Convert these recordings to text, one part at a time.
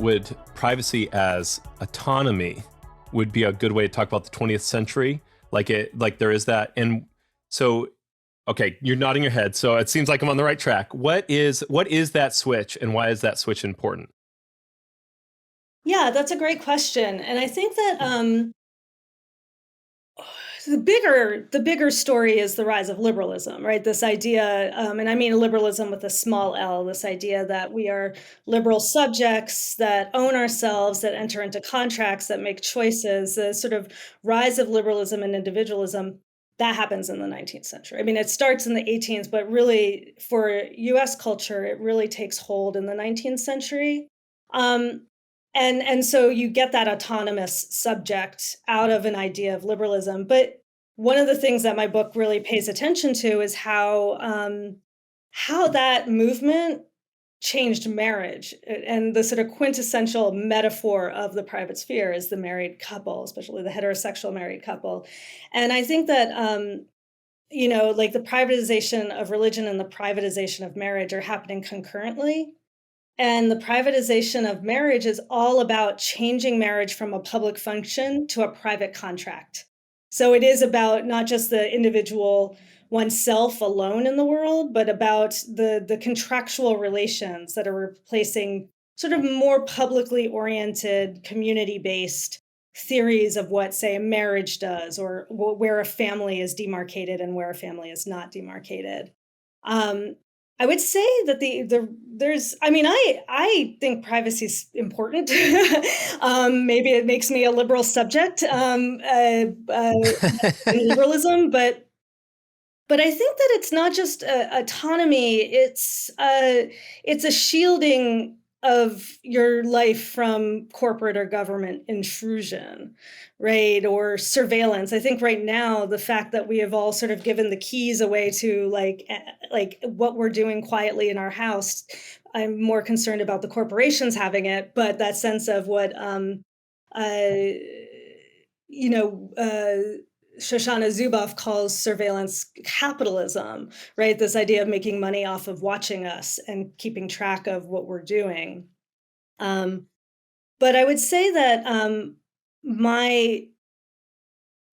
would privacy as autonomy would be a good way to talk about the 20th century? Like there is that. And so, okay, you're nodding your head. So it seems like I'm on the right track. What is that switch, and why is that switch important? Yeah, that's a great question. And I think that the bigger story is the rise of liberalism, right? This idea, and I mean liberalism with a small L, this idea that we are liberal subjects that own ourselves, that enter into contracts, that make choices, the sort of rise of liberalism and individualism. That happens in the 19th century. I mean, it starts in the 18th, but really for US culture, it really takes hold in the 19th century. Um, and so you get that autonomous subject out of an idea of liberalism. But one of the things that my book really pays attention to is how that movement changed marriage. And the sort of quintessential metaphor of the private sphere is the married couple, especially the heterosexual married couple. And I think that like the privatization of religion and the privatization of marriage are happening concurrently. And the privatization of marriage is all about changing marriage from a public function to a private contract. So it is about not just the individual oneself alone in the world, but about the contractual relations that are replacing sort of more publicly oriented, community based theories of what, say, a marriage does, or where a family is demarcated and where a family is not demarcated. Um, I would say that there's I mean, I think privacy is important. Maybe it makes me a liberal subject in liberalism, but I think that it's not just autonomy. It's a shielding of your life from corporate or government intrusion, right? Or surveillance. I think right now the fact that we have all sort of given the keys away to like what we're doing quietly in our house, I'm more concerned about the corporations having it, but that sense of what uh, you know. Shoshana Zuboff calls surveillance capitalism, right? This idea of making money off of watching us and keeping track of what we're doing. Um, but I would say that my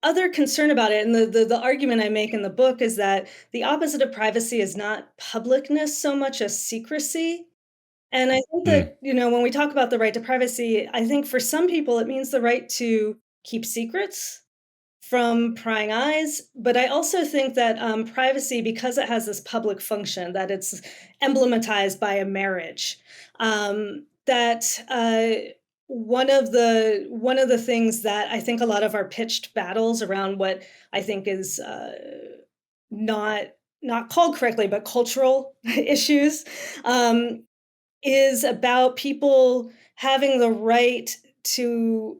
other concern about it, and the argument I make in the book, is that the opposite of privacy is not publicness so much as secrecy. And I think Mm. that, when we talk about the right to privacy, I think for some people it means the right to keep secrets from prying eyes. But I also think that privacy, because it has this public function, that it's emblematized by a marriage, that one of the things that I think a lot of our pitched battles around what I think is not not called correctly, but cultural issues, um, is about people having the right to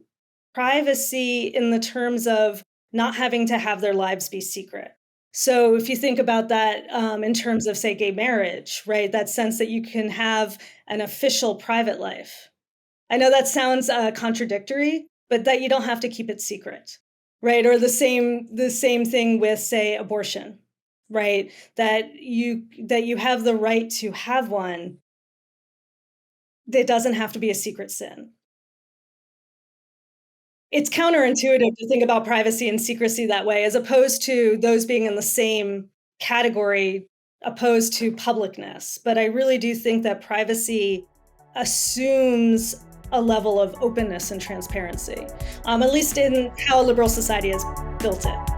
privacy in the terms of not having to have their lives be secret. So if you think about that in terms of, say, gay marriage, right? That sense that you can have an official private life. I know that sounds contradictory, but that you don't have to keep it secret, right? Or the same thing with, say, abortion, right? That you have the right to have one. That doesn't have to be a secret sin. It's counterintuitive to think about privacy and secrecy that way, as opposed to those being in the same category, opposed to publicness. But I really do think that privacy assumes a level of openness and transparency, at least in how a liberal society has built it.